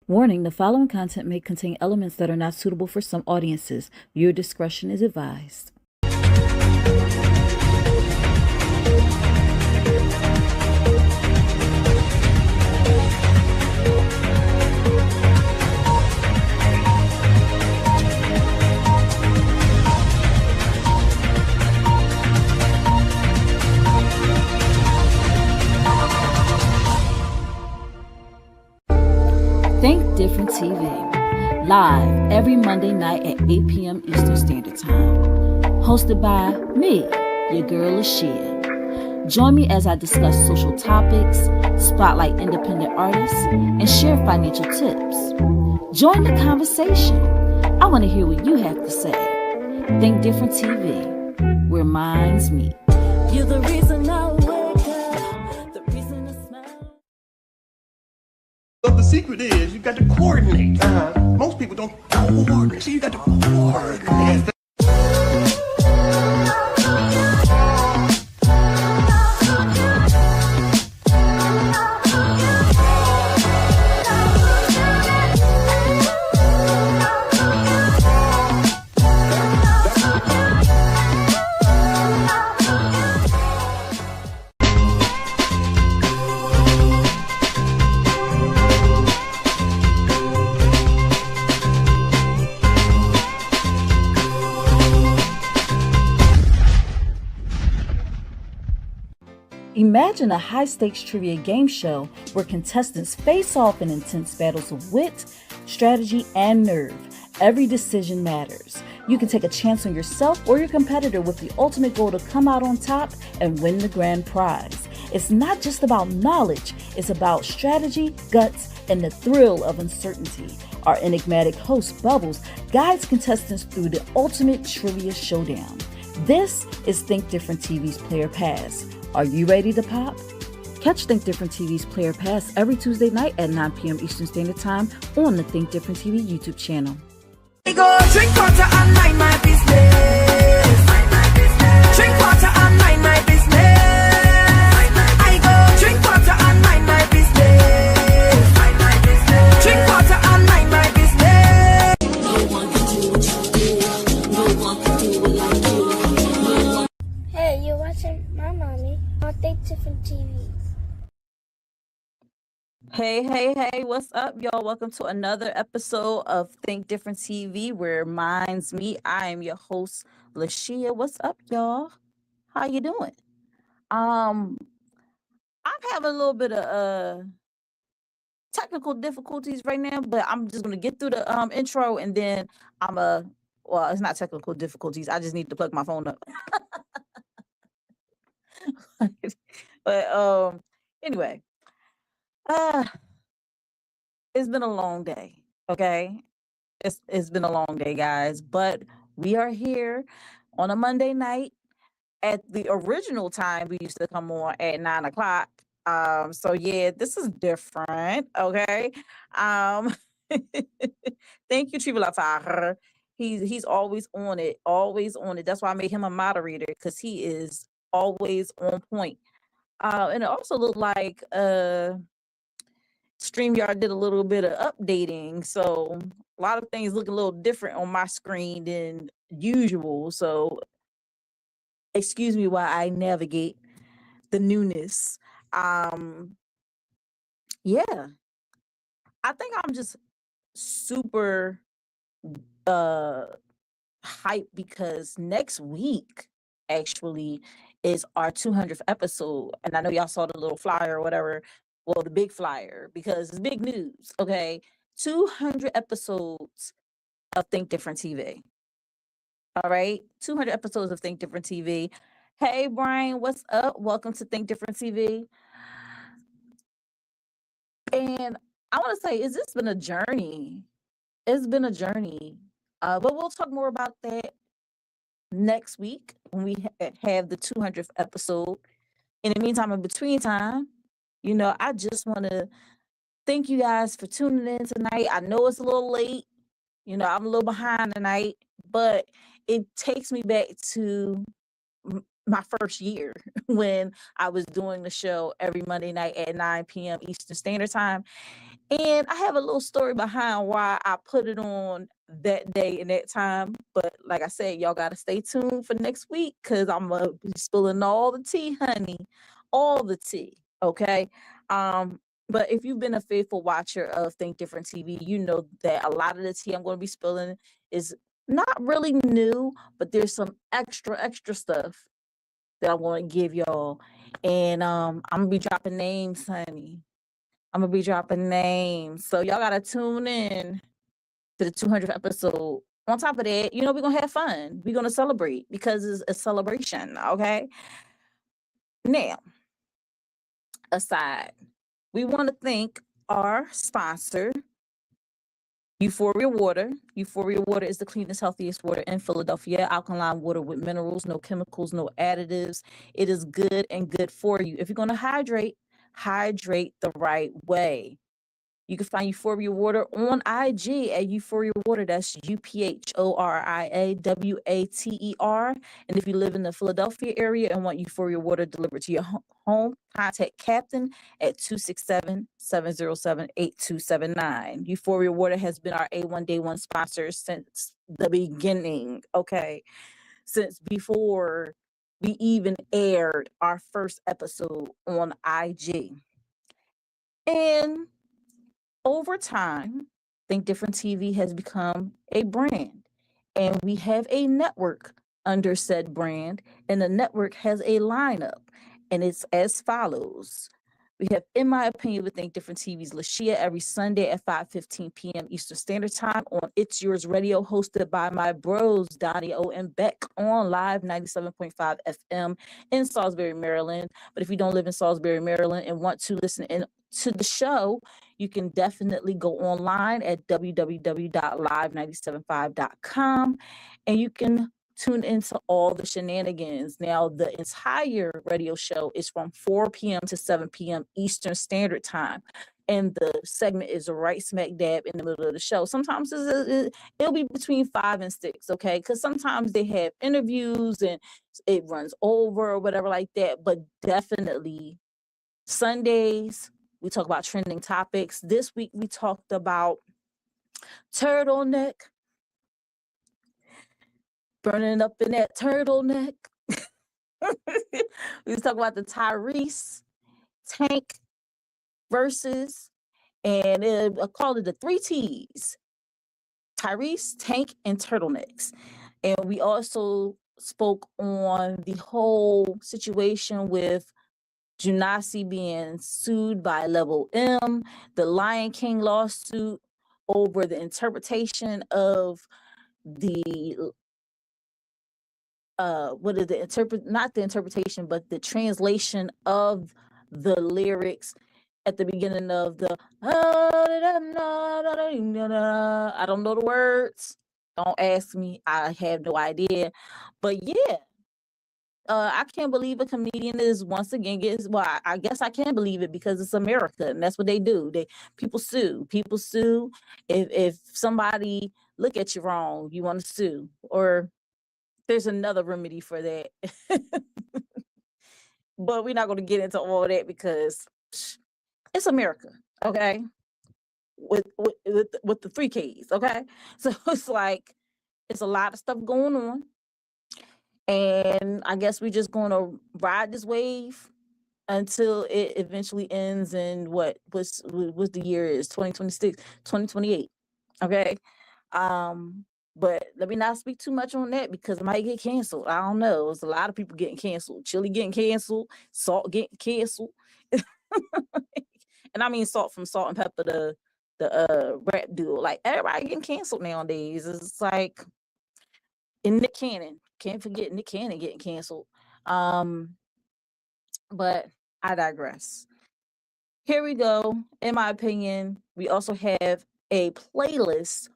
Warning, the following content may contain elements that are not suitable for some audiences. Your discretion is advised. Think Different TV, live every Monday night at 8 p.m. Eastern Standard Time. Hosted by me, your girl Lashia. Join me as I discuss social topics, spotlight independent artists, and share financial tips. Join the conversation. I want to hear what you have to say. Think Different TV, where minds meet. You're the reason I wake up, the reason I smile. But the secret is you got to coordinate. Most people don't coordinate, so you got to coordinate. Imagine a high-stakes trivia game show where contestants face off in intense battles of wit, strategy, and nerve. Every decision matters. You can take a chance on yourself or your competitor with the ultimate goal to come out on top and win the grand prize. It's not just about knowledge, it's about strategy, guts, and the thrill of uncertainty. Our enigmatic host, Bubbles, guides contestants through the ultimate trivia showdown. This is Think Different TV's Player Pass. Are you ready to pop? Catch Think Different TV's Player Pass every Tuesday night at 9 p.m. Eastern Standard Time on the Think Different TV YouTube channel. Go drink water and mind my business. Drink water and mind my business. I go drink water and mind my business. Drink water and mind my business. No one can do what you do. No one can do it like you. Hey, you're watching my mommy on Think Different TV. Hey, what's up, y'all? Welcome to another episode of Think Different TV, where minds meet. I am your host, Lashia. What's up, y'all? How you doing? I'm having a little bit of technical difficulties right now, but I'm just gonna get through the intro and then well, it's not technical difficulties. I just need to plug my phone up. But anyway. It's been a long day, okay? It's been a long day, guys, but we are here on a Monday night at the original time we used to come on at 9 o'clock. So yeah, this is different, okay? Um, thank you, Tribulatar. He's always on it, always on it. That's why I made him a moderator, because he is always on point. And it also looked like StreamYard did a little bit of updating, so a lot of things look a little different on my screen than usual. So excuse me while I navigate the newness. Yeah, I think I'm just super hyped because next week actually is our 200th episode, and I know y'all saw the little flyer or whatever. Well, the big flyer, because it's big news, okay? 200 episodes of Think Different TV. All right? 200 episodes of Think Different TV. Hey, Brian, what's up? Welcome to Think Different TV. And I want to say, has this been a journey? It's been a journey. But we'll talk more about that next week when we have the 200th episode. In the meantime, in between time, I just want to thank you guys for tuning in tonight. I know it's a little late. I'm a little behind tonight, but it takes me back to my first year when I was doing the show every Monday night at 9 p.m. Eastern Standard Time. And I have a little story behind why I put it on that day and that time. But like I said, y'all got to stay tuned for next week because I'm going to be spilling all the tea, honey. All the tea. Okay. But if you've been a faithful watcher of Think Different TV, you know that a lot of the tea I'm going to be spilling is not really new, but there's some extra stuff that I want to give y'all. And I'm going to be dropping names, honey. I'm gonna be dropping names. So y'all gotta tune in to the 200th episode. On top of that, we're gonna have fun. We're gonna celebrate because it's a celebration, okay? Now, aside, we want to thank our sponsor, Euphoria Water. Euphoria Water is the cleanest, healthiest water in Philadelphia. Alkaline water with minerals, no chemicals, no additives. It is good and good for you. If you're gonna hydrate the right way. You can find Euphoria Water on IG at Euphoria Water. That's UPHORIAWATER. And if you live in the Philadelphia area and want Euphoria Water delivered to your home, contact Captain at 267-707-8279. Euphoria Water has been our A1 Day 1 sponsor since the beginning, okay? Since before we even aired our first episode on IG. And over time, Think Different TV has become a brand, and we have a network under said brand, and the network has a lineup, and it's as follows. We have, in my opinion, with Think Different TV's Lashia every Sunday at 5:15 p.m. Eastern Standard Time on It's Yours Radio, hosted by my bros, Donnie O and Beck, on Live 97.5 FM in Salisbury, Maryland. But if you don't live in Salisbury, Maryland, and want to listen in to the show, you can definitely go online at www.live975.com, and you can tune into all the shenanigans. Now, the entire radio show is from 4 p.m. to 7 p.m. Eastern Standard Time. And the segment is right smack dab in the middle of the show. Sometimes it'll be between 5 and 6, okay? Because sometimes they have interviews and it runs over or whatever like that. But definitely Sundays, we talk about trending topics. This week, we talked about turtleneck. Burning up in that turtleneck. We was talking about the Tyrese Tank versus, and I called it the 3 T's: Tyrese, Tank, and turtlenecks. And we also spoke on the whole situation with Junasi being sued by Level M, the Lion King lawsuit over the interpretation of the what is not the interpretation, but the translation of the lyrics at the beginning of the I don't know the words. Don't ask me. I have no idea. But yeah, I can't believe a comedian is once again I guess I can believe it because it's America and that's what they do. People sue. People sue. If somebody look at you wrong, you want to sue, or there's another remedy for that. But we're not going to get into all that because it's America, okay? With the 3 Ks, okay? So it's like it's a lot of stuff going on. And I guess we're just going to ride this wave until it eventually ends in what the year is, 2026, 2028. Okay? But let me not speak too much on that because it might get canceled. I don't know. There's a lot of people getting canceled. Chili getting canceled. Salt getting canceled. And I mean Salt from Salt and Pepper, the rap duo. Like, everybody getting canceled nowadays. It's like, and Nick Cannon. Can't forget Nick Cannon getting canceled. But I digress. Here we go. In my opinion, we also have a playlist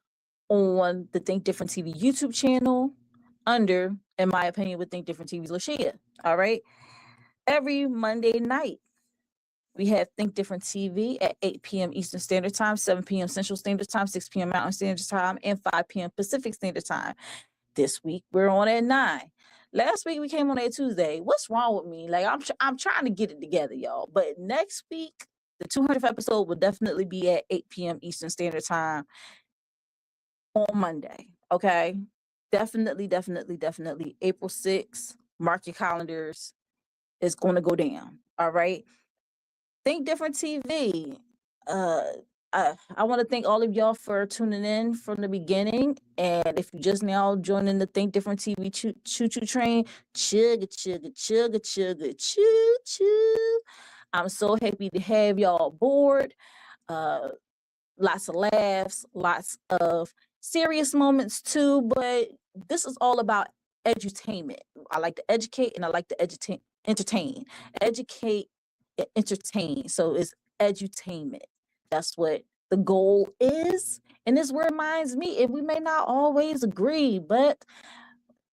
on the Think Different TV YouTube channel under, in my opinion, with Think Different TV's Lashia. All right. Every Monday night, we have Think Different TV at 8 p.m. Eastern Standard Time, 7 p.m. Central Standard Time, 6 p.m. Mountain Standard Time, and 5 p.m. Pacific Standard Time. This week, we're on at 9. Last week, we came on at Tuesday. What's wrong with me? Like, I'm trying to get it together, y'all. But next week, The 200th episode will definitely be at 8 p.m. Eastern Standard Time on Monday. Okay. Definitely, definitely, definitely. April 6th. Mark your calendars. It's going to go down. All right. Think Different TV. Uh, I want to thank all of y'all for tuning in from the beginning. And if you just now joining the Think Different TV choo choo train, chugga, chugga, chugga, chugga, choo choo. I'm so happy to have y'all aboard. Lots of laughs, lots of serious moments too, but this is all about edutainment. I like to educate and I like to entertain. Educate, entertain. So it's edutainment. That's what the goal is. And this where minds meet. And we may not always agree, but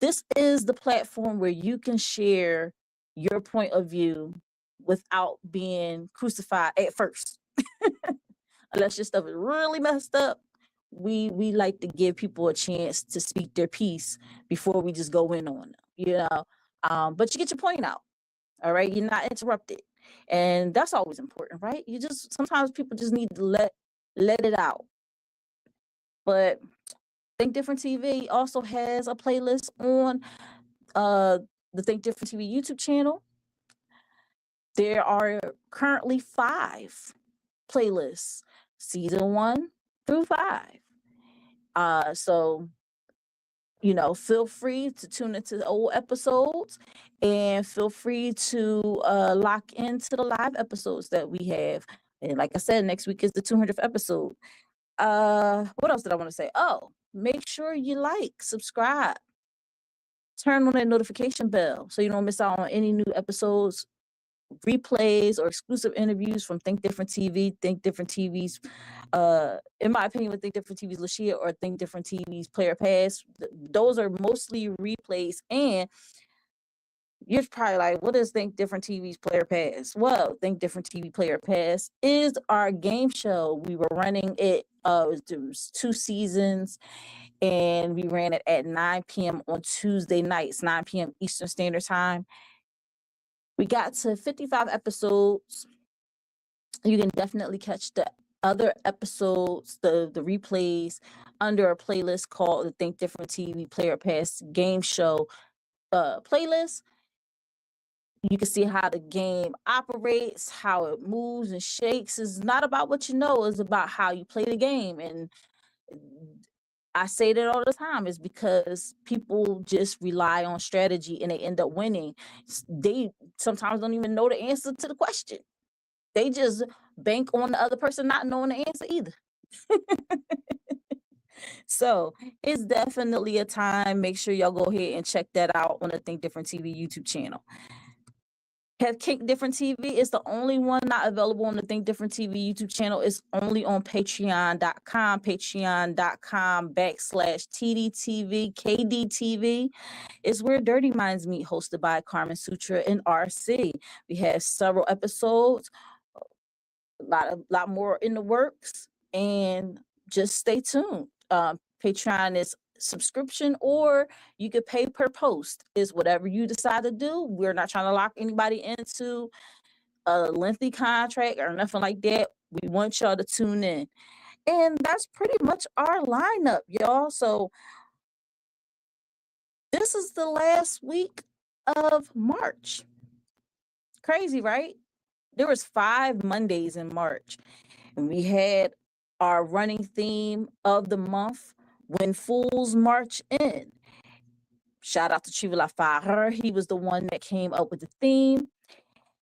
this is the platform where you can share your point of view without being crucified at first. Unless your stuff is really messed up, we like to give people a chance to speak their piece before we just go in on them, you know. But you get your point out, all right? You're not interrupted, and that's always important, right? You just sometimes people just need to let it out. But Think Different TV also has a playlist on the Think Different TV YouTube channel. There are currently 5 playlists, season 1 through 5. So, you know, feel free to tune into the old episodes and feel free to lock into the live episodes that we have. And like I said, next week is the 200th episode. What else did I want to say? Oh, make sure you like, subscribe, turn on that notification bell so you don't miss out on any new episodes, replays, or exclusive interviews from Think Different TV, Think Different TV's, in my opinion, with Think Different TV's Lashia or Think Different TV's Player Pass. Those are mostly replays, and you're probably like, what is Think Different TV's Player Pass? Well, Think Different TV Player Pass is our game show. We were running it, it was 2 seasons, and we ran it at 9 p.m. on Tuesday nights, 9 p.m. Eastern Standard Time. We got to 55 episodes. You can definitely catch the other episodes, the replays, under a playlist called the Think Different TV Player Pass Game Show playlist. You can see how the game operates, how it moves and shakes. It's not about what you know, it's about how you play the game. And I say that all the time is because people just rely on strategy and they end up winning. They sometimes don't even know the answer to the question. They just bank on the other person not knowing the answer either. So it's definitely a time. Make sure y'all go ahead and check that out on the Think Different TV YouTube channel. Have Think Different TV is the only one not available on the Think Different TV YouTube channel. It's only on patreon.com, patreon.com/TDTV, KDTV. It's where Dirty Minds Meet, hosted by Carmen Sutra and RC. We have several episodes, a lot more in the works, and just stay tuned. Patreon is subscription, or you could pay per post. Is whatever you decide to do. We're not trying to lock anybody into a lengthy contract or nothing like that. We want y'all to tune in, and that's pretty much our lineup, y'all. So this is the last week of March. Crazy, right? There was 5 Mondays in March, and we had our running theme of the month, When Fools March In. Shout out to Trivela Farrer. He was the one that came up with the theme.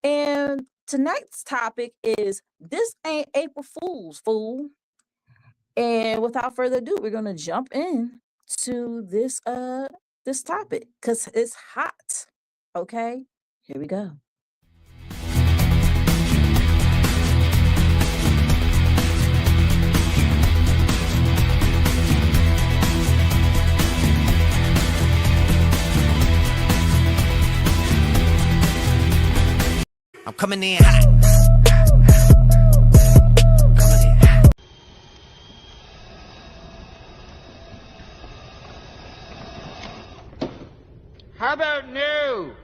And tonight's topic is This Ain't April Fool's, fool. And without further ado, we're gonna jump in to this topic because it's hot. Okay, here we go. I'm coming in hot. How about new?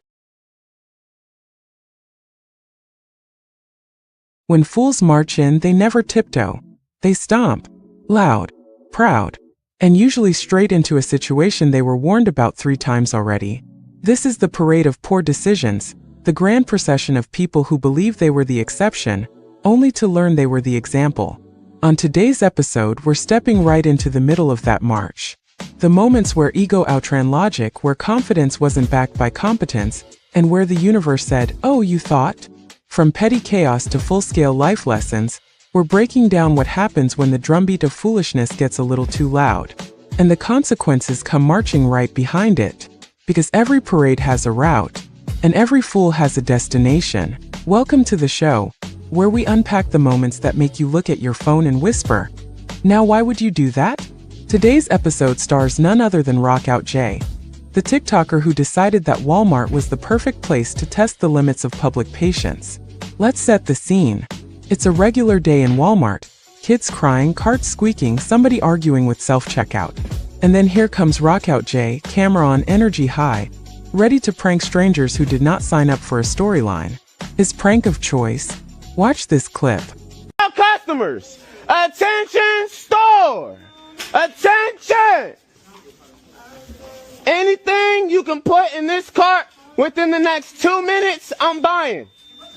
When fools march in, they never tiptoe. They stomp, loud, proud, and usually straight into a situation they were warned about 3 times already. This is the parade of poor decisions, the grand procession of people who believe they were the exception, only to learn they were the example. On today's episode, we're stepping right into the middle of that march. The moments where ego outran logic, where confidence wasn't backed by competence, and where the universe said, "Oh, you thought?" From petty chaos to full-scale life lessons, we're breaking down what happens when the drumbeat of foolishness gets a little too loud. And the consequences come marching right behind it. Because every parade has a route, and every fool has a destination. Welcome to the show, where we unpack the moments that make you look at your phone and whisper, "Now why would you do that?" Today's episode stars none other than Rockout J, the TikToker who decided that Walmart was the perfect place to test the limits of public patience. Let's set the scene. It's a regular day in Walmart. Kids crying, carts squeaking, somebody arguing with self-checkout. And then here comes Rockout J, camera on, energy high, ready to prank strangers who did not sign up for a storyline. His prank of choice? Watch this clip. Customers, attention store, attention! Anything you can put in this cart within the next 2 minutes, I'm buying.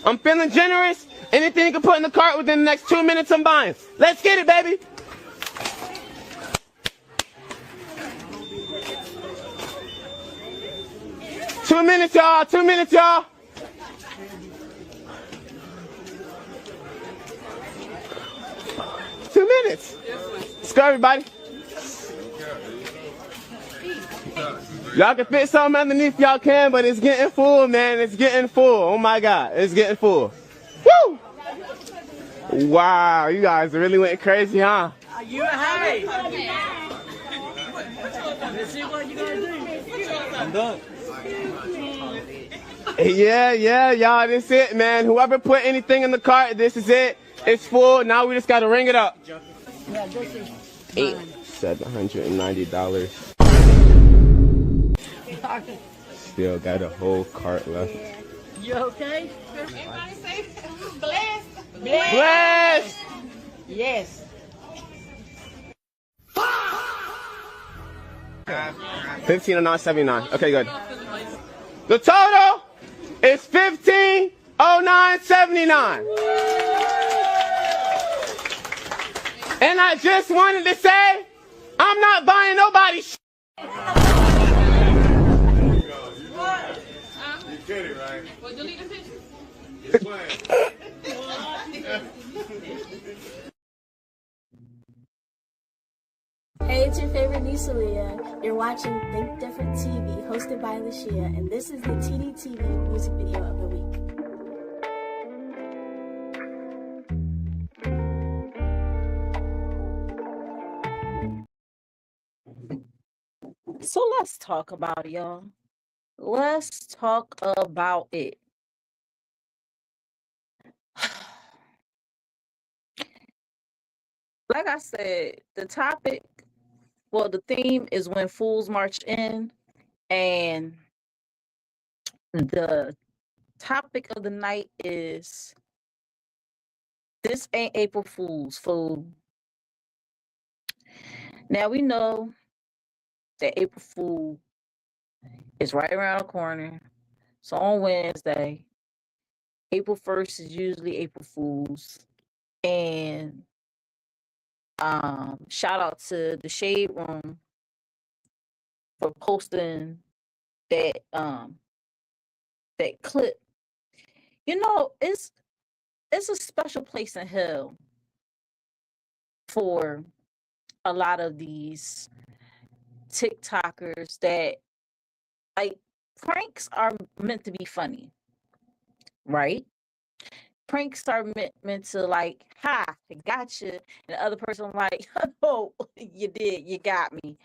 I'm feeling generous. Anything you can put in the cart within the next 2 minutes, I'm buying. Let's get it, baby. Two minutes, y'all. 2 minutes, y'all. Let's go, everybody. Y'all can fit something underneath, y'all can, but it's getting full, man. It's getting full. Oh my God, it's getting full. Woo! Wow, you guys really went crazy, huh? You hey. Let's see what you gonna do. I'm done. Yeah, y'all, this is it, man. Whoever put anything in the cart, this is it. It's full. Now we just gotta ring it up. Yeah, this is $790. Still got a whole cart left. You okay? Everybody say blessed. Bless! Yes. 15 or not 79. Okay, good. The total is 1509.79. And I just wanted to say, I'm not buying nobody's You kidding, right? Well, delete the picture. Hey, it's your favorite niece, Aaliyah. You're watching Think Different TV, hosted by Lashia, and this is the TDTV music video of the week. So let's talk about it, y'all. Let's talk about it. Like I said, the theme is when fools march in, and the topic of the night is this ain't April Fool's, fool. Now we know that April Fool is right around the corner. So on Wednesday, April 1st is usually April Fool's. And shout out to the Shade Room for posting that that clip. You know, it's a special place in hell for a lot of these TikTokers that, like, pranks are meant to be funny, right? Pranks are meant to, like, ha, I got you. And the other person like, oh, you did, you got me.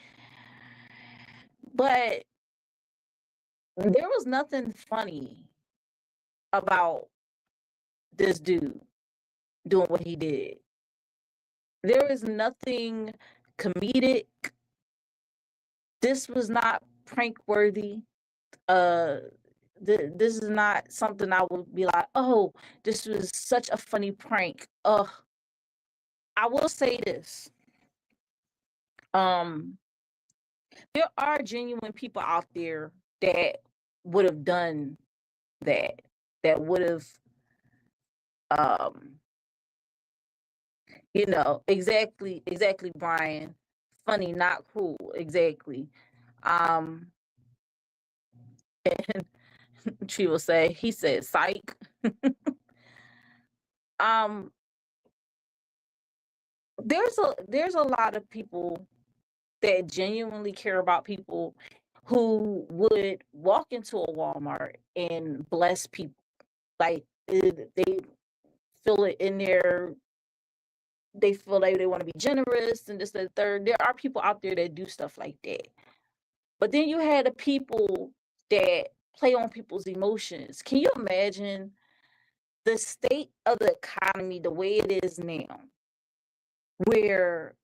But there was nothing funny about this dude doing what he did. There is nothing comedic. This was not prank worthy. this is not something I would be like, oh, this was such a funny prank. I will say this. There are genuine people out there that would have done that, that would have, um, exactly, Brian. Funny, not cruel, exactly. Um, and she will say, he said, psych. um, there's a lot of people that genuinely care about people who would walk into a Walmart and bless people. Like they feel it in their, they feel like they want to be generous and this, that, third. There are people out there that do stuff like that. But then you had the people that play on people's emotions. Can you imagine the state of the economy the way it is now, where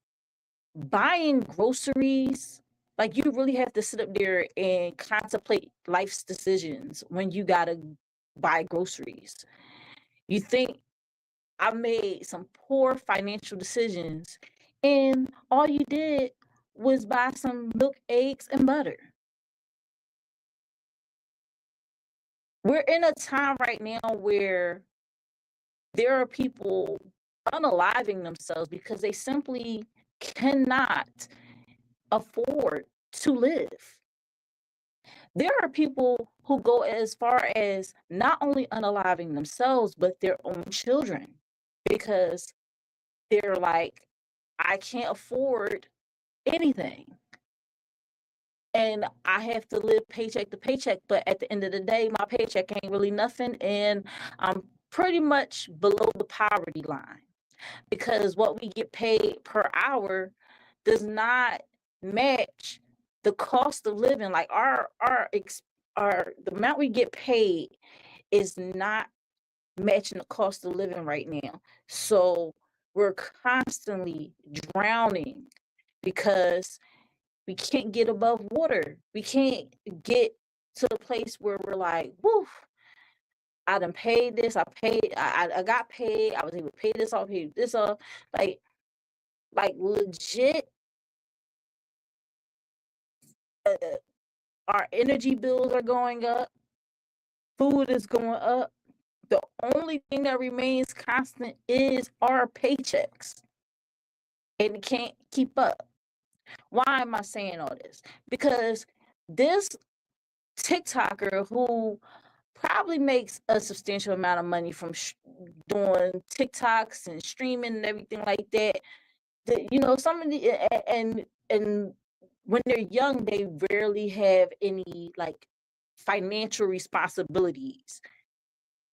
buying groceries, like you really have to sit up there and contemplate life's decisions when you gotta buy groceries. You think I made some poor financial decisions, and all you did was buy some milk, eggs, and butter. We're in a time right now where there are people unaliving themselves because they simply cannot afford to live. There are people who go as far as not only unaliving themselves, but their own children because they're like, I can't afford anything. And I have to live paycheck to paycheck. But at the end of the day, my paycheck ain't really nothing. And I'm pretty much below the poverty line because what we get paid per hour does not match the cost of living. Like the amount we get paid is not matching the cost of living right now. So we're constantly drowning because we can't get above water. We can't get to the place where we're like, woof, I done paid this, I got paid, I was able to pay this off, pay this off. Like legit, uh, our energy bills are going up, food is going up. The only thing that remains constant is our paychecks. And it can't keep up. Why am I saying all this? Because this TikToker who probably makes a substantial amount of money from doing TikToks and streaming and everything like that. Some of the and when they're young, they rarely have any like financial responsibilities.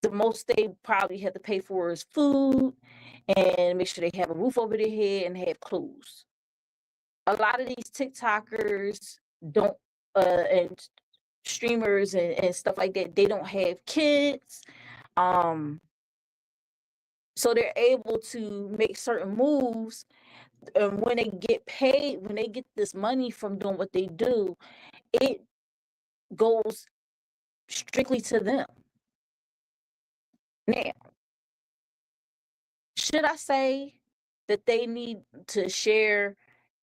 The most they probably have to pay for is food and make sure they have a roof over their head and have clothes. A lot of these TikTokers don't and streamers and stuff like that, they don't have kids. So they're able to make certain moves. And when they get paid, when they get this money from doing what they do, it goes strictly to them. Now, should I say that they need to share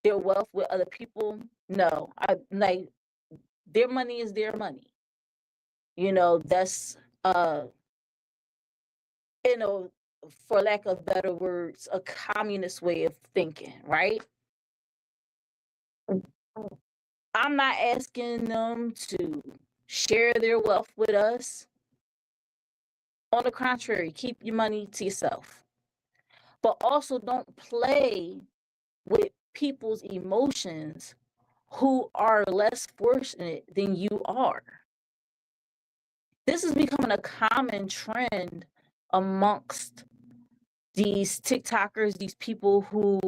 their wealth with other people? No. Their money is their money. That's for lack of better words, a communist way of thinking, right? I'm not asking them to share their wealth with us. On the contrary, keep your money to yourself. But also don't play with people's emotions who are less fortunate than you are. This is becoming a common trend amongst these TikTokers, these people who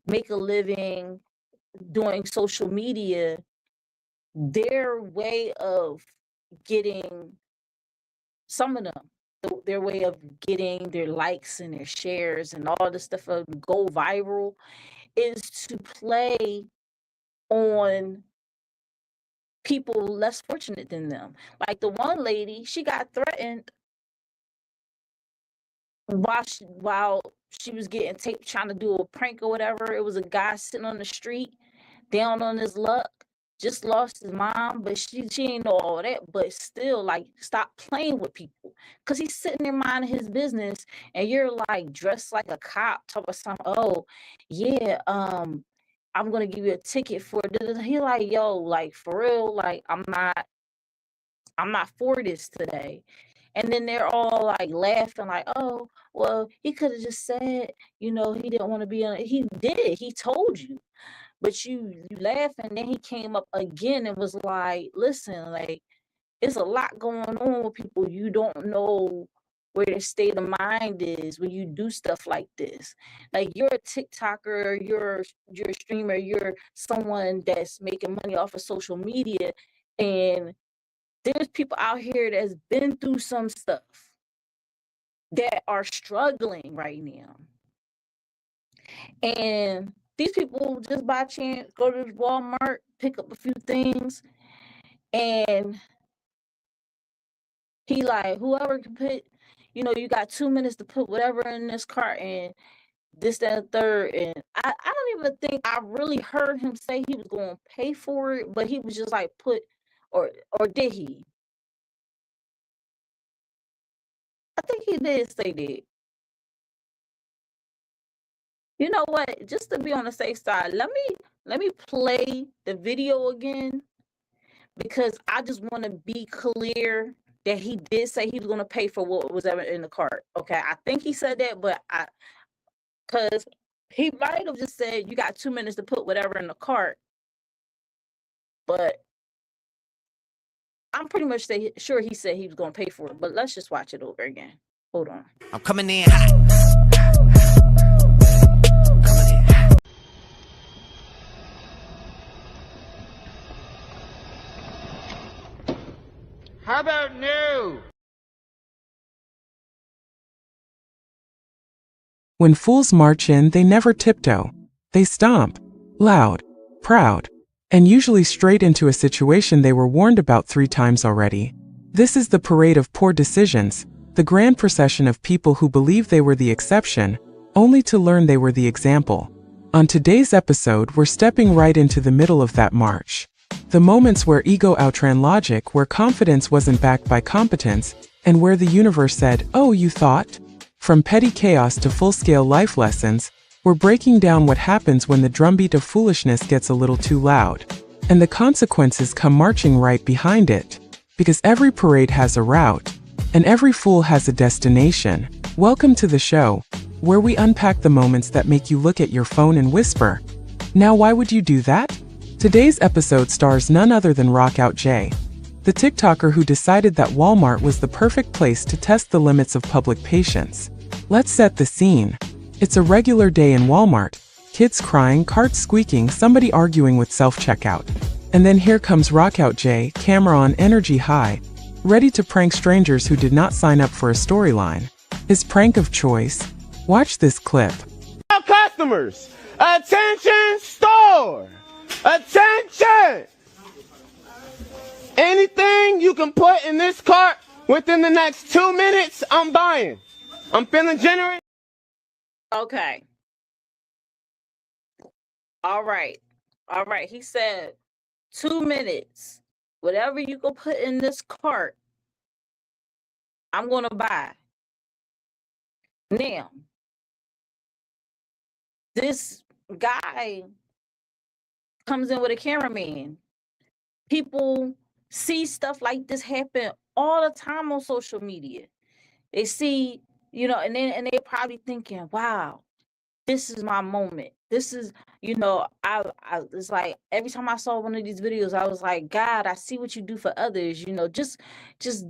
make a living doing social media. Their way of getting, some of them, their way of getting their likes and their shares and all this stuff go viral is to play on people less fortunate than them. Like the one lady, she got threatened while she was getting taped trying to do a prank or whatever. It was a guy sitting on the street, down on his luck, just lost his mom, but she ain't know all that. But still, like, stop playing with people, cause he's sitting there minding his business, and you're like dressed like a cop, talking about something. Oh, yeah, I'm gonna give you a ticket for it. He like, yo, like for real, like I'm not for this today. And then they're all like laughing, like, oh, well, he could have just said, he didn't want to be on it. He did. He told you. But you laugh, and then he came up again and was like, listen, like, it's a lot going on with people. You don't know where their state of mind is when you do stuff like this. Like, you're a TikToker, you're a streamer, you're someone that's making money off of social media, and there's people out here that's been through some stuff that are struggling right now. And these people just by chance go to Walmart, pick up a few things, and he like, whoever can put, you got 2 minutes to put whatever in this cart, and this, that, and third. And I don't even think I really heard him say he was going to pay for it, but he was just like, or did he? I think he did say that. You know what? Just to be on the safe side, let me play the video again, because I just want to be clear that he did say he was going to pay for what was ever in the cart. Okay, I think he said that, but because he might have just said you got 2 minutes to put whatever in the cart, but I'm pretty much sure he said he was going to pay for it. But let's just watch it over again. Hold on. I'm coming in hot. How about no? When fools march in, they never tiptoe. They stomp, loud, proud, and usually straight into a situation they were warned about 3 times already. This is the parade of poor decisions, the grand procession of people who believe they were the exception, only to learn they were the example. On today's episode, we're stepping right into the middle of that march. The moments where ego outran logic, where confidence wasn't backed by competence, and where the universe said, oh, you thought? From petty chaos to full-scale life lessons, we're breaking down what happens when the drumbeat of foolishness gets a little too loud. And the consequences come marching right behind it. Because every parade has a route, and every fool has a destination. Welcome to the show, where we unpack the moments that make you look at your phone and whisper, now why would you do that? Today's episode stars none other than Rockout Jay, the TikToker who decided that Walmart was the perfect place to test the limits of public patience. Let's set the scene. It's a regular day in Walmart. Kids crying, carts squeaking, somebody arguing with self-checkout. And then here comes Rockout Jay, camera on, energy high, ready to prank strangers who did not sign up for a storyline. His prank of choice? Watch this clip. Customers, attention store, attention! Anything you can put in this cart within the next 2 minutes, I'm buying. I'm feeling generous. Okay. All right. He said 2 minutes. Whatever you can put in this cart, I'm going to buy. Now, this guy comes in with a cameraman. People see stuff like this happen all the time on social media. They see, and they're probably thinking, wow, this is my moment. This is, I it's like every time I saw one of these videos, I was like, God, I see what you do for others, just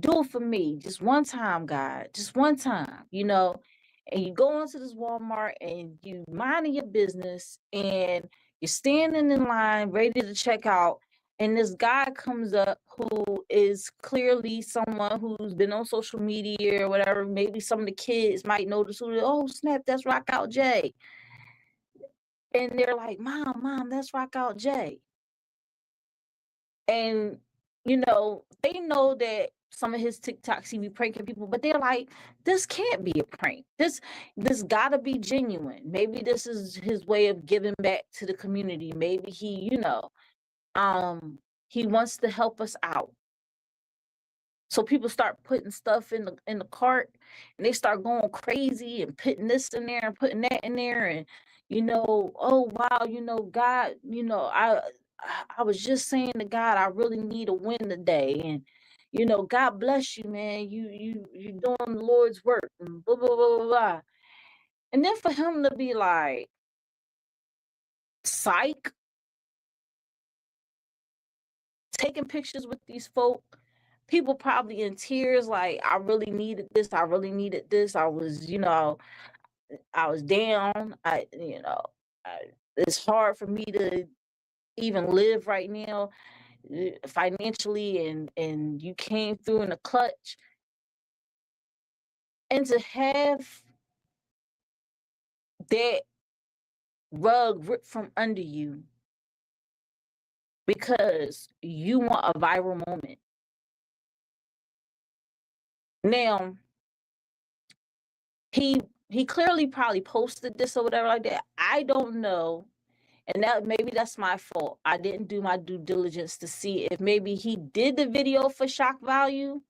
do it for me. Just one time, God, just one time, and you go into this Walmart and you minding your business and you're standing in line ready to check out. And this guy comes up who is clearly someone who's been on social media or whatever. Maybe some of the kids might notice oh, snap, that's Rockout Jay. And they're like, Mom, that's Rockout Jay. And, you know, they know that some of his TikToks he be pranking people, but they're like, this can't be a prank. This gotta be genuine. Maybe this is his way of giving back to the community. Maybe he, he wants to help us out. So people start putting stuff in the cart, and they start going crazy and putting this in there and putting that in there, and oh wow, God, I was just saying to God, I really need a win today, and God bless you, man. You doing the Lord's work, and blah blah blah blah blah. And then for him to be like, psych, taking pictures with these folk, people probably in tears, like, I really needed this, I really needed this. I was, I was down. It's hard for me to even live right now, financially, and you came through in a clutch. And to have that rug ripped from under you because you want a viral moment. Now, he clearly probably posted this or whatever like that. I don't know. And maybe that's my fault. I didn't do my due diligence to see if maybe he did the video for shock value.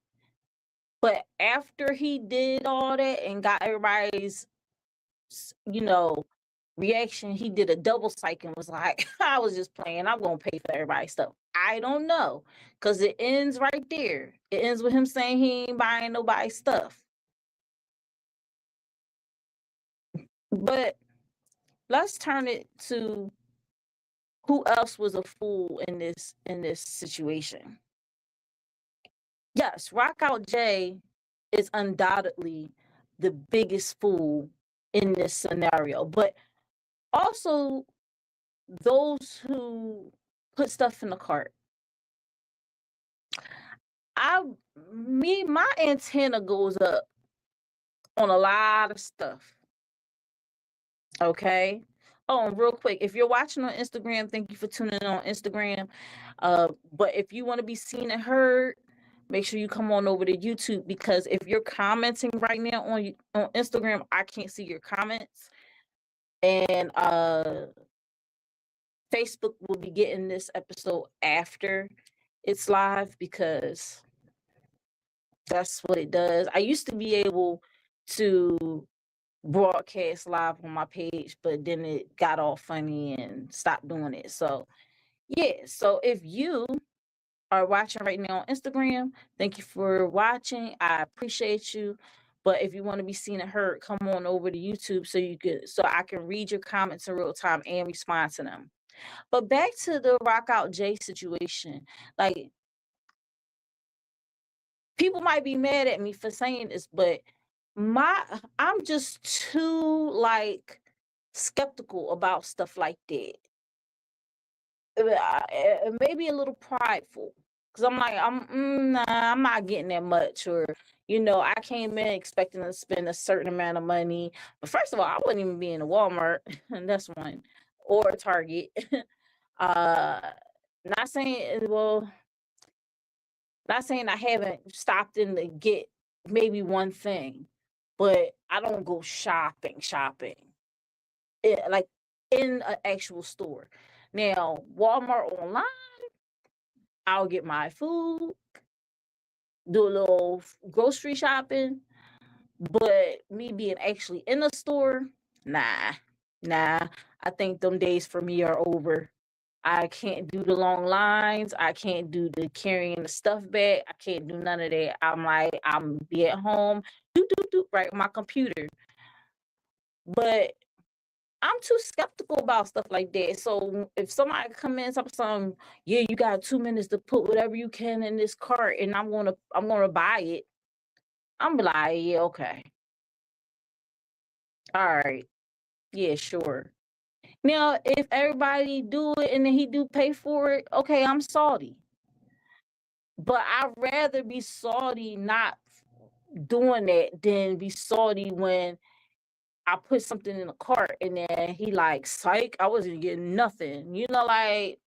But after he did all that and got everybody's, reaction, he did a double psych and was like, I was just playing. I'm going to pay for everybody's stuff. I don't know. Because it ends right there. It ends with him saying he ain't buying nobody's stuff. But let's turn it to who else was a fool in this situation. Yes, Rockout J is undoubtedly the biggest fool in this scenario, but also those who put stuff in the cart. My antenna goes up on a lot of stuff. Okay. Oh, and real quick, if you're watching on Instagram, thank you for tuning in on Instagram. But if you want to be seen and heard, make sure you come on over to YouTube, because if you're commenting right now on Instagram, I can't see your comments. And Facebook will be getting this episode after it's live, because that's what it does. I used to be able to broadcast live on my page, but then it got all funny and stopped doing it. So yeah, so if you are watching right now on Instagram, thank you for watching. I appreciate you. But if you want to be seen and heard, come on over to YouTube so I can read your comments in real time and respond to them. But back to the Rockout J situation. Like, people might be mad at me for saying this, but I'm just too, like, skeptical about stuff like that. Maybe a little prideful, because I'm like, nah, I'm not getting that much, or I came in expecting to spend a certain amount of money. But first of all, I wouldn't even be in a Walmart, and that's one, or a Target. Not saying I haven't stopped in to get maybe one thing, but I don't go shopping, like in an actual store. Now, Walmart online, I'll get my food, do a little grocery shopping, but me being actually in a store, nah. I think them days for me are over. I can't do the long lines. I can't do the carrying the stuff back. I can't do none of that. I'm be at home, right on my computer. But I'm too skeptical about stuff like that. So if somebody come in and something, yeah, you got 2 minutes to put whatever you can in this cart, and I'm gonna buy it, I'm like, yeah, okay, all right, yeah, sure. Now, if everybody do it and then he do pay for it, okay, I'm salty. But I'd rather be salty not doing that than be salty when I put something in a cart and then he like, psych, I wasn't getting nothing. Like,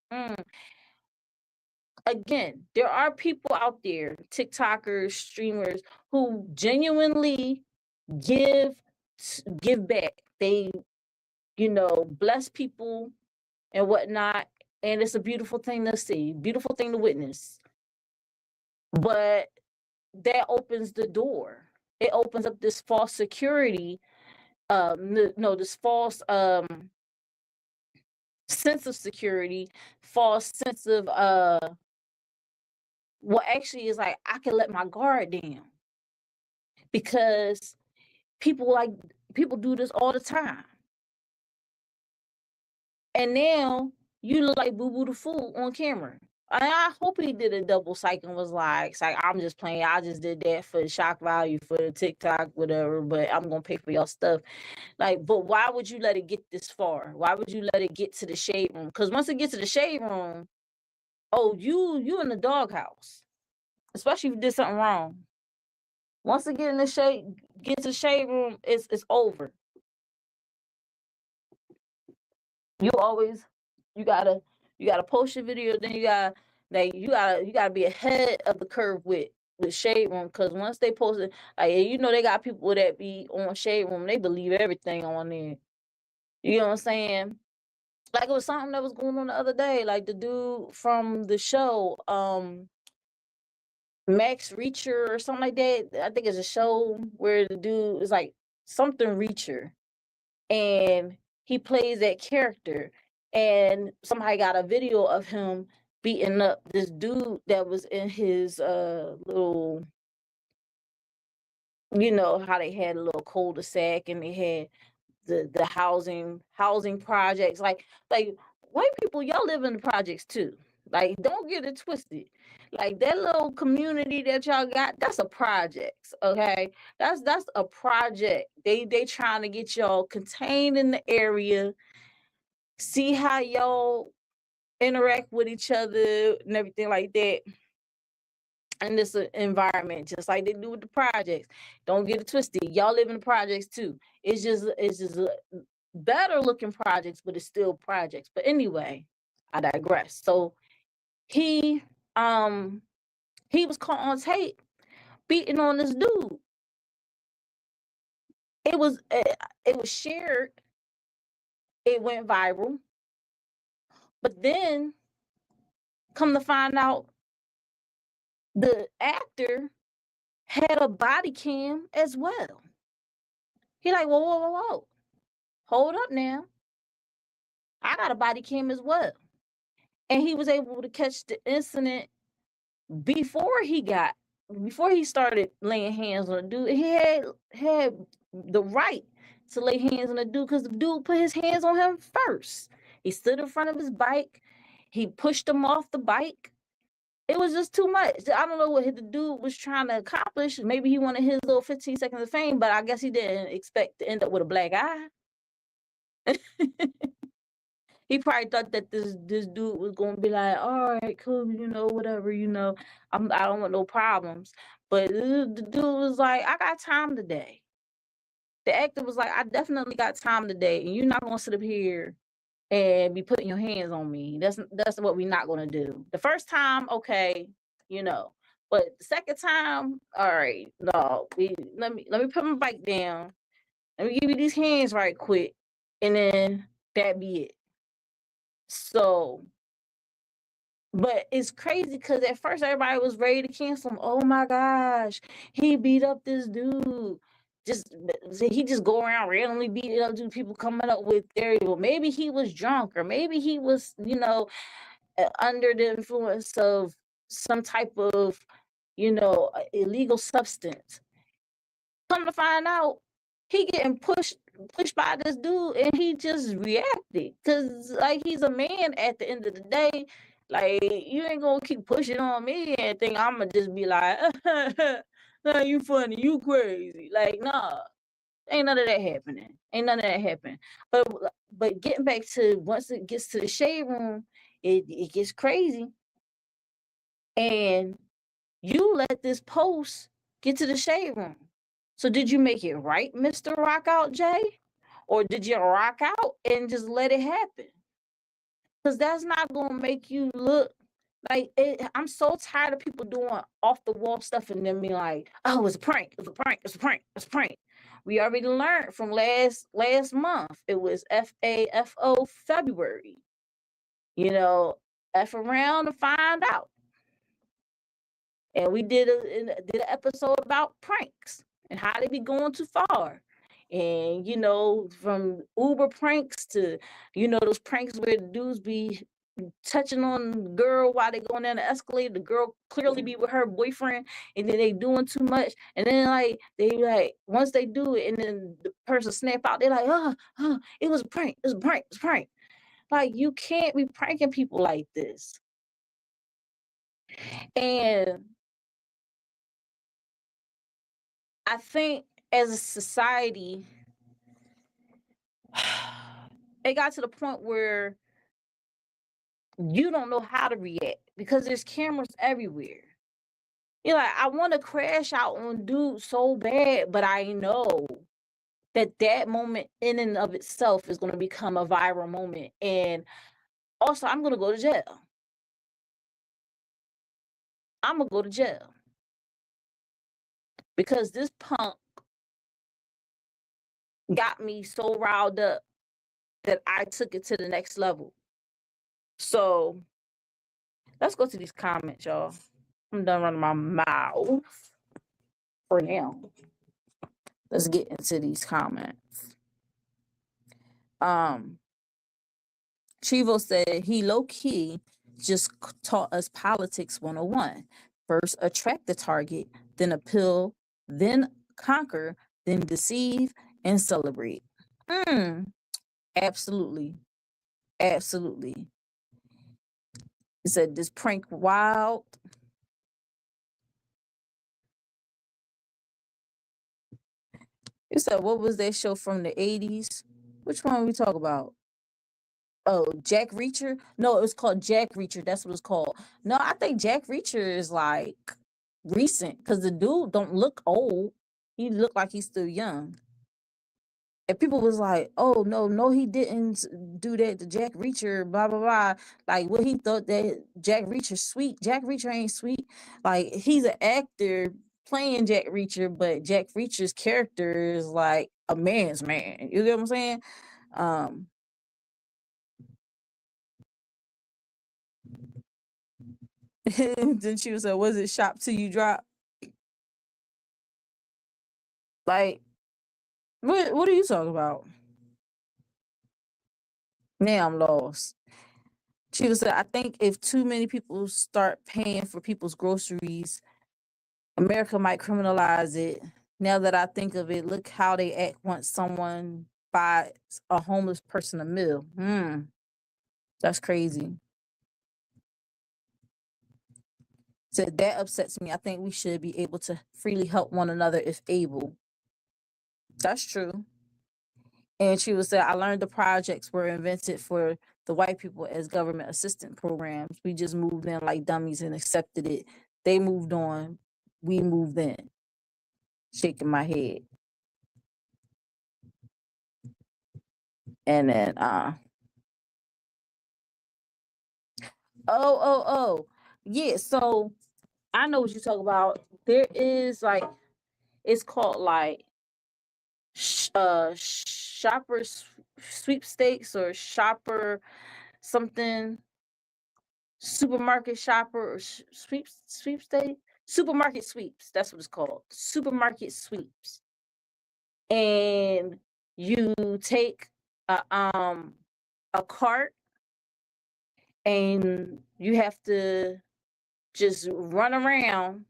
again, there are people out there, TikTokers, streamers, who genuinely give back. They, bless people and whatnot, and it's a beautiful thing to see, beautiful thing to witness. But that opens the door. It opens up this false security, this false sense of security, false sense of what actually is like, I can let my guard down because people do this all the time. And now you look like Boo Boo the Fool on camera. I hope he did a double cycle and was like, I'm just playing. I just did that for shock value for the TikTok, whatever, but I'm going to pay for your stuff. Like, but why would you let it get this far? Why would you let it get to the shade room? Because once it gets to the shade room, oh, you in the doghouse, especially if you did something wrong. Once it get to the shade room, it's over. You gotta post your video, then you gotta be ahead of the curve with shade room, because once they post it, they got people that be on shade room, they believe everything on there. You know what I'm saying? Like, it was something that was going on the other day, like the dude from the show, Max Reacher or something like that. I think it's a show where the dude is like something Reacher, and he plays that character, and somebody got a video of him beating up this dude that was in his little, how they had a little cul-de-sac and they had the housing projects. Like white people, y'all live in the projects too. Like, don't get it twisted. Like, that little community that y'all got, that's a project, okay? That's a project. They trying to get y'all contained in the area, see how y'all interact with each other and everything like that in this environment, just like they do with the projects. Don't get it twisted. Y'all live in the projects too. It's just better looking projects, but it's still projects. But anyway, I digress. So he was caught on tape beating on this dude. It was shared. It went viral. But then, come to find out, the actor had a body cam as well. He like, whoa. Hold up now. I got a body cam as well. And he was able to catch the incident before he started laying hands on the dude. He had the right to lay hands on the dude because the dude put his hands on him first. He stood in front of his bike. He pushed him off the bike. It was just too much. I don't know what the dude was trying to accomplish. Maybe he wanted his little 15 seconds of fame, but I guess he didn't expect to end up with a black eye. He probably thought that this dude was gonna be like, all right, cool, whatever, I don't want no problems. But the dude was like, I got time today. The actor was like, I definitely got time today, and you're not gonna sit up here and be putting your hands on me. That's what we're not gonna do. The first time, okay, but the second time, all right, no, let me put my bike down. Let me give you these hands right quick, and then that be it. So, but it's crazy because at first everybody was ready to cancel him. Oh my gosh, he beat up this dude. He just go around randomly beating up dude. People coming up with theory. Well, maybe he was drunk, or maybe he was, under the influence of some type of, illegal substance. Come to find out, he getting pushed by this dude, and he just reacted because, like, he's a man at the end of the day. Like, you ain't gonna keep pushing on me and think I'm gonna just be like, nah, you funny, you crazy. Like, nah, ain't none of that happening. But getting back to, once it gets to the shade room, it gets crazy. And you let this post get to the shade room. So did you make it right, Mr. Rock Out Jay? Or did you rock out and just let it happen? Because that's not going to make you look Like I'm so tired of people doing off the wall stuff and then being like, "Oh, it's a prank. It's a prank. It's a prank. It's a prank." We already learned from last month. It was FAFO February. You know, F around to find out. And we did an episode about pranks and how they be going too far. And you know, from Uber pranks to, you know, those pranks where the dudes be touching on the girl while they going down the escalator. The girl clearly be with her boyfriend, and then they doing too much. And then like they like once they do it, and then the person snap out, they're like, it was a prank. It was a prank. It was a prank. Like you can't be pranking people like this. And I think as a society, it got to the point where you don't know how to react because there's cameras everywhere. You're like, I want to crash out on dude so bad, but I know that moment in and of itself is going to become a viral moment. And also, I'm going to go to jail. I'm going to go to jail. Because this punk got me so riled up that I took it to the next level. So let's go to these comments, y'all. I'm done running my mouth for now. Let's get into these comments. Chivo said he low-key just taught us politics 101. First attract the target, then appeal, then conquer, then deceive and celebrate. Absolutely. Absolutely. He said this prank wild. He said, what was that show from the 80s? Which one we talk about? Oh, Jack Reacher? No, it was called Jack Reacher. That's what it's called. No, I think Jack Reacher is like recent because the dude don't look old. He looked like he's still young. And people was like, oh, no, he didn't do that to Jack Reacher, blah, blah, blah. Like, what he thought that Jack Reacher's sweet. Jack Reacher ain't sweet. Like, he's an actor playing Jack Reacher, but Jack Reacher's character is like a man's man. You get what I'm saying? Then she was like, was it shop till you drop? Like, what are you talking about? Now I'm lost. She was like, I think if too many people start paying for people's groceries, America might criminalize it. Now that I think of it, look how they act once someone buys a homeless person a meal. That's crazy. So that upsets me. I think we should be able to freely help one another if able. That's true. And she was saying, I learned the projects were invented for the white people as government assistance programs. We just moved in like dummies and accepted it. They moved on. We moved in. Shaking my head. And then, yeah, so I know what you're talking about. There is like, it's called like shopper sweepstakes or shopper something, supermarket shopper or sweepstakes, supermarket sweeps. That's what it's called, supermarket sweeps. And you take a cart and you have to just run around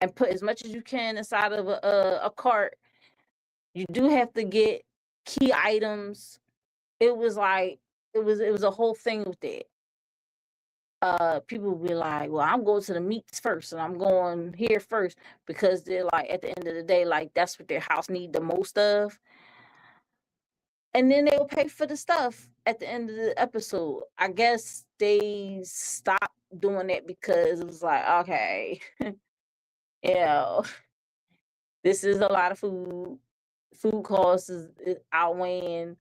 and put as much as you can inside of a cart. You do have to get key items. It was like it was a whole thing with that. People will be like, well, I'm going to the meats first and I'm going here first because they're like, at the end of the day, like that's what their house need the most of. And then they'll pay for the stuff at the end of the episode. I guess they stopped doing that because it was like, okay, this is a lot of food. Food costs is outweighing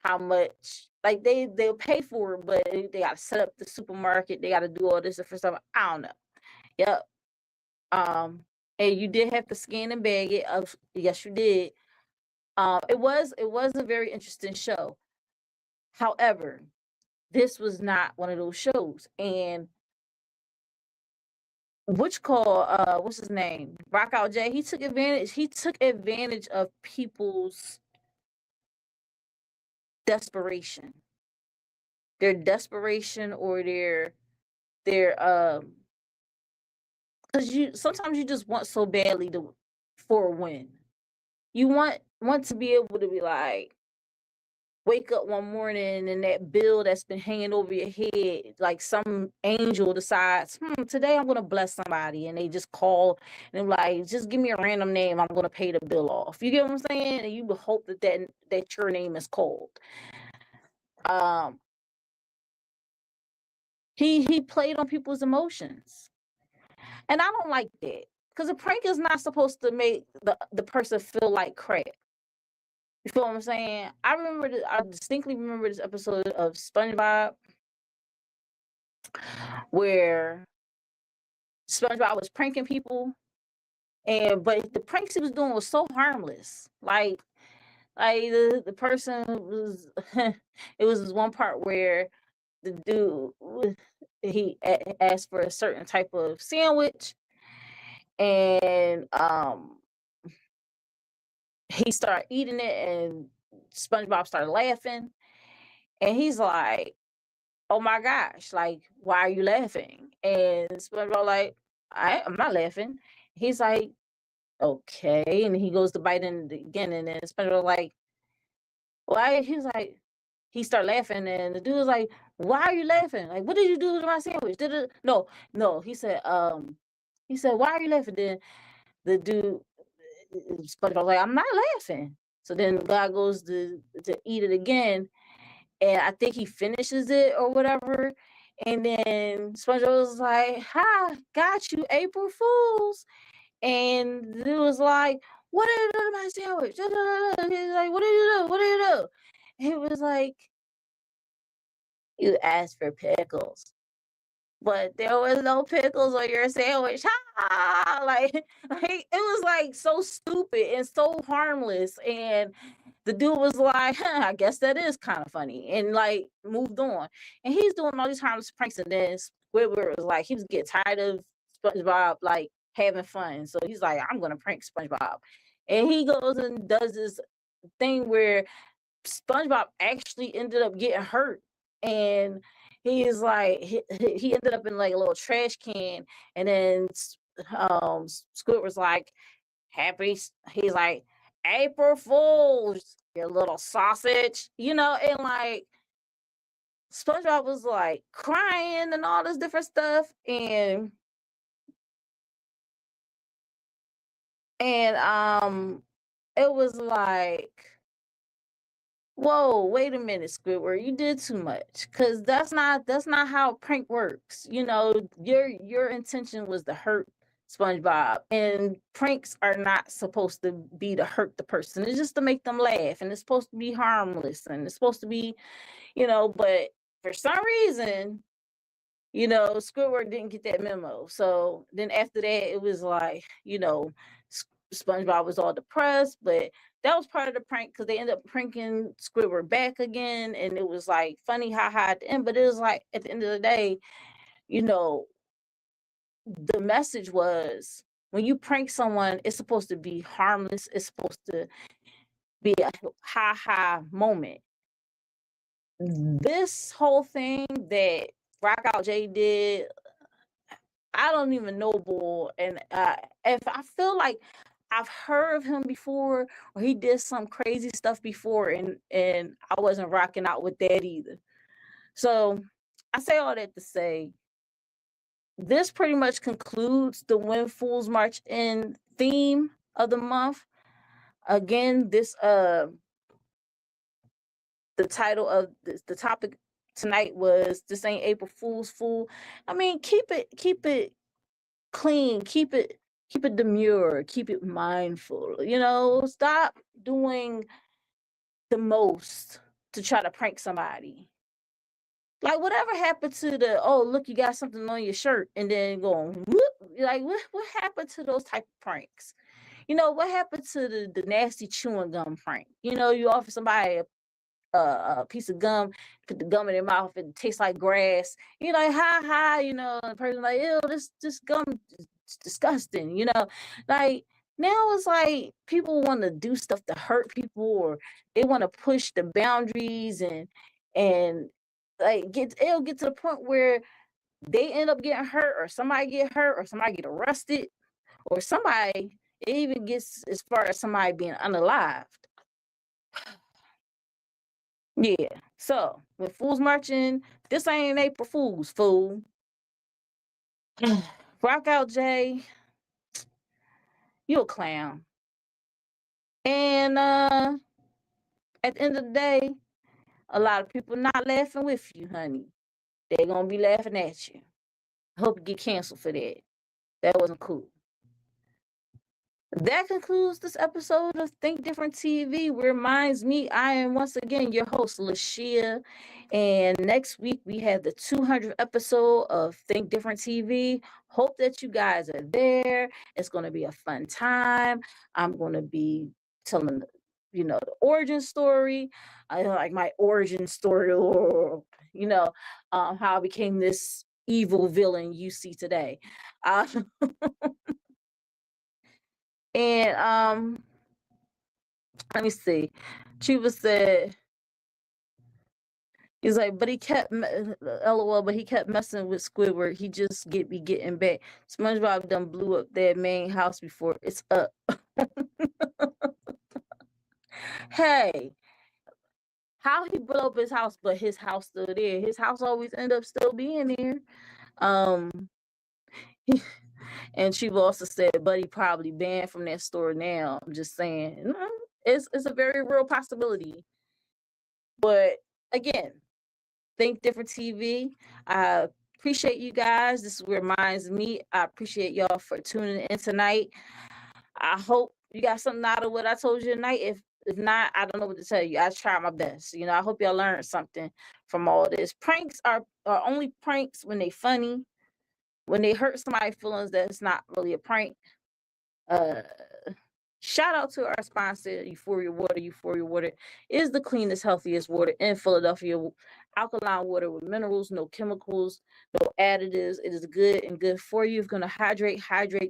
how much like they'll pay for it, but they gotta set up the supermarket, they gotta do all this different stuff. I don't know. Yep. And you did have to scan and bag it. Yes, you did. It was a very interesting show. However, this was not one of those shows. And what's his name? Rockout Jay, he took advantage of people's desperation. Their desperation or their because you sometimes you just want so badly for a win. You want to be able to be like wake up one morning and that bill that's been hanging over your head, like some angel decides, today I'm gonna bless somebody, and they just call and they're like, just give me a random name, I'm gonna pay the bill off. You get what I'm saying? And you would hope that your name is called. Um, he played on people's emotions, and I don't like that because a prank is not supposed to make the person feel like crap. You feel what I'm saying? I distinctly remember this episode of SpongeBob where SpongeBob was pranking people, but the pranks he was doing was so harmless. Like the person was, it was this one part where the he asked for a certain type of sandwich, and he started eating it, and SpongeBob started laughing, and he's like, "Oh my gosh, like, why are you laughing?" And SpongeBob like, I'm not laughing. He's like, okay. And he goes to bite in again, and then SpongeBob like, why? He's like, he started laughing, and the dude was like, why are you laughing? Like, what did you do to my sandwich? Did it? No, no. He said, why are you laughing? Then the dude, SpongeBob was like, I'm not laughing. So then the guy goes to eat it again, and I think he finishes it or whatever. And then SpongeBob was like, "Ha, got you, April Fools!" And it was like, "What did you do to my sandwich?" He's like, "What did you do? What did you do?" He was like, "You asked for pickles, but there was no pickles on your sandwich." Ha! Like it was like so stupid and so harmless, and the dude was like, I guess that is kind of funny, and like moved on. And he's doing all these harmless pranks, and then Squidward was like, he was getting tired of SpongeBob like having fun, so he's like, I'm gonna prank SpongeBob, and he goes and does this thing where SpongeBob actually ended up getting hurt, and he is like he ended up in like a little trash can, and then Squidward was like happy. He's like, April Fools, you little sausage, and like SpongeBob was like crying and all this different stuff, and it was like, whoa, wait a minute, Squidward, you did too much, because that's not how a prank works. Your intention was to hurt SpongeBob, and pranks are not supposed to be to hurt the person. It's just to make them laugh, and it's supposed to be harmless, and it's supposed to be, but for some reason, Squidward didn't get that memo. So then after that, it was like, SpongeBob was all depressed, but that was part of the prank because they ended up pranking Squidward back again, and it was like funny, haha at the end. But it was like at the end of the day, you know, the message was when you prank someone, it's supposed to be harmless. It's supposed to be a ha moment. This whole thing that Rockout J did, I don't even know, boy. And if I feel like I've heard of him before, or he did some crazy stuff before, and I wasn't rocking out with that either. So I say all that to say this pretty much concludes the When Fools March In theme of the month. Again, the title of the topic tonight was "This Ain't April Fool's Fool." I mean, keep it clean, keep it demure, keep it mindful. Stop doing the most to try to prank somebody. Like, whatever happened to the, oh, look, you got something on your shirt, and then going, whoop, like, what happened to those type of pranks? You know, what happened to the nasty chewing gum prank? You know, you offer somebody a piece of gum, put the gum in their mouth, it tastes like grass. You know, like, ha, you know, and the person like, ew, this gum is disgusting, you know. Like, now it's like people want to do stuff to hurt people, or they want to push the boundaries, and like it'll get to the point where they end up getting hurt, or somebody get hurt, or somebody get arrested, or somebody, it even gets as far as somebody being unalived. Yeah. So with Fools Marching, this ain't April Fool's, fool. Rock out, Jay. You a clown. And at the end of the day, a lot of people not laughing with you, honey. They're gonna be laughing at you. I hope you get canceled for that. That wasn't cool. That concludes this episode of Think Different TV. Reminds me, I am once again your host, Lashia. And next week we have the 200th episode of Think Different TV. Hope that you guys are there. It's going to be a fun time. I'm going to be telling, you know, the origin story. I like my origin story, or, you know, how I became this evil villain you see today. And let me see. Chuba said, he's like, but he kept LOL, but he kept messing with Squidward. He just be getting back. SpongeBob done blew up their main house before. It's up. Hey, how he blew up his house, but his house still there. His house always end up still being there. And she also said, Buddy probably banned from that store now. I'm just saying, it's a very real possibility. But again, Think Different TV. I appreciate you guys. This reminds me. I appreciate y'all for tuning in tonight. I hope you got something out of what I told you tonight. If not, I don't know what to tell you. I try my best. You know, I hope y'all learned something from all this. Pranks are only pranks when they funny. When they hurt somebody's feelings, that's not really a prank. Shout out to our sponsor, Euphoria Water. Euphoria Water is the cleanest, healthiest water in Philadelphia. Alkaline water with minerals, no chemicals, no additives. It is good and good for you. If you're going to hydrate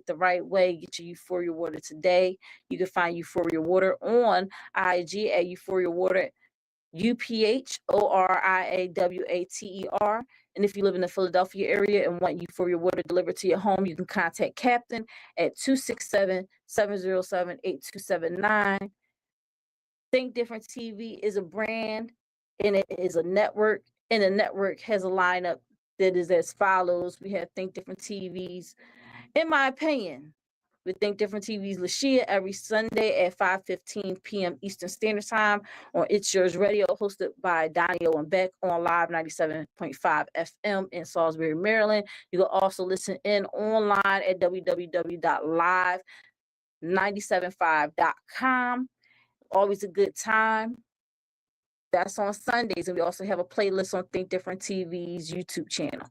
the right way. Get your Euphoria Water today. You can find Euphoria Water on IG at Euphoria Water, UPHORIAWATER. And if you live in the Philadelphia area and want Euphoria Water delivered to your home, you can contact Captain at 267-707-8279. Think Different TV is a brand, and it is a network, and the network has a lineup that is as follows. We have Think Different TVs, in my opinion, with Think Different TV's Lashia every Sunday at 5:15 p.m. Eastern Standard Time on It's Yours Radio, hosted by Donnie and Beck on Live 97.5 FM in Salisbury, Maryland. You can also listen in online at www.live975.com. Always a good time. That's on Sundays, and we also have a playlist on Think Different TV's YouTube channel.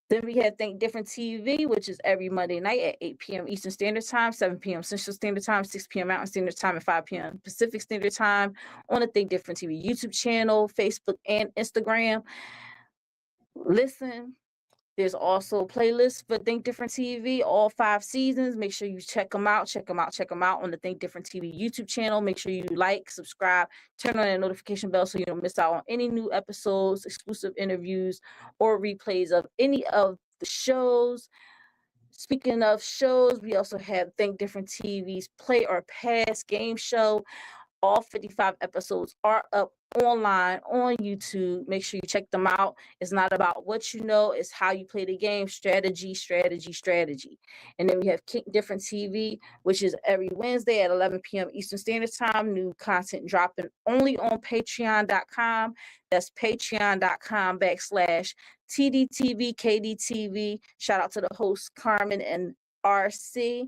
Then we have Think Different TV, which is every Monday night at 8 p.m. Eastern Standard Time, 7 p.m. Central Standard Time, 6 p.m. Mountain Standard Time, and 5 p.m. Pacific Standard Time on the Think Different TV YouTube channel, Facebook, and Instagram. Listen, there's also a playlist for Think Different TV, all 5 seasons. Make sure you check them out on the Think Different TV YouTube channel. Make sure you like, subscribe, turn on that notification bell so you don't miss out on any new episodes, exclusive interviews, or replays of any of the shows. Speaking of shows, we also have Think Different TV's Play or Pass game show. All 55 episodes are up online on YouTube. Make sure you check them out. It's not about what you know, it's how you play the game. Strategy. And then we have Think Different TV, which is every Wednesday at 11 p.m. Eastern Standard Time. New content dropping only on patreon.com. That's patreon.com/TDTV KDTV. Shout out to the hosts, Carmen and RC.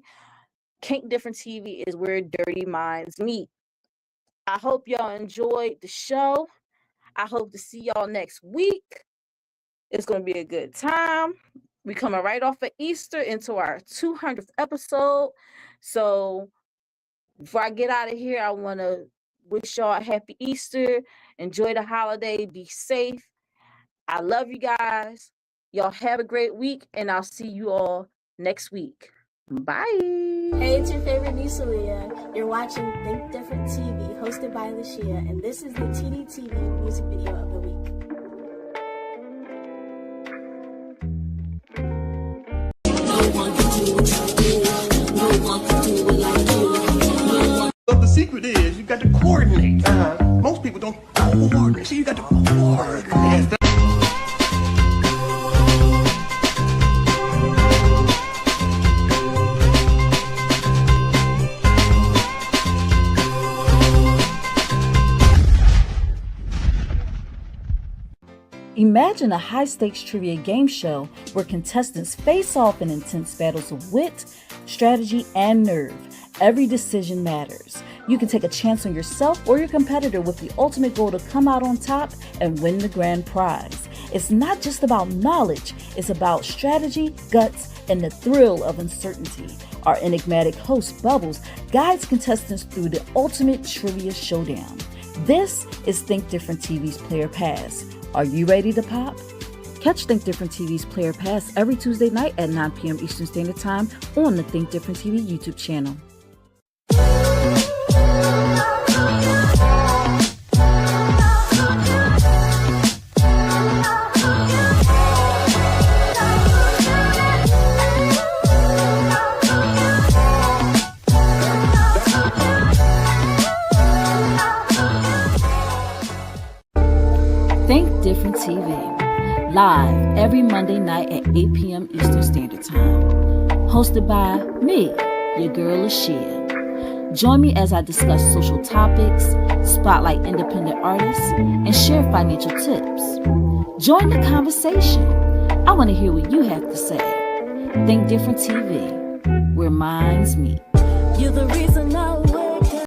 Think Different TV is where dirty minds meet. I hope y'all enjoyed the show. I hope to see y'all next week. It's going to be a good time. We coming right off of Easter into our 200th episode. So before I get out of here, I want to wish y'all a happy Easter. Enjoy the holiday. Be safe. I love you guys. Y'all have a great week, and I'll see you all next week. Bye. Hey, it's your favorite niece, Aaliyah. You're watching Think Different TV, hosted by Lashia, and this is the TDTV music video of the week. But the secret is you got to coordinate. Most people don't coordinate. See, you got to coordinate. Imagine a high-stakes trivia game show where contestants face off in intense battles of wit, strategy, and nerve. Every decision matters. You can take a chance on yourself or your competitor with the ultimate goal to come out on top and win the grand prize. It's not just about knowledge, it's about strategy, guts, and the thrill of uncertainty. Our enigmatic host, Bubbles, guides contestants through the ultimate trivia showdown. This is Think Different TV's Player Pass. Are you ready to pop? Catch Think Different TV's Player Pass every Tuesday night at 9 p.m. Eastern Standard Time on the Think Different TV YouTube channel. Think Different TV, live every Monday night at 8 p.m. Eastern Standard Time. Hosted by me, your girl Lashia. Join me as I discuss social topics, spotlight independent artists, and share financial tips. Join the conversation. I want to hear what you have to say. Think Different TV, where minds meet. You're the reason I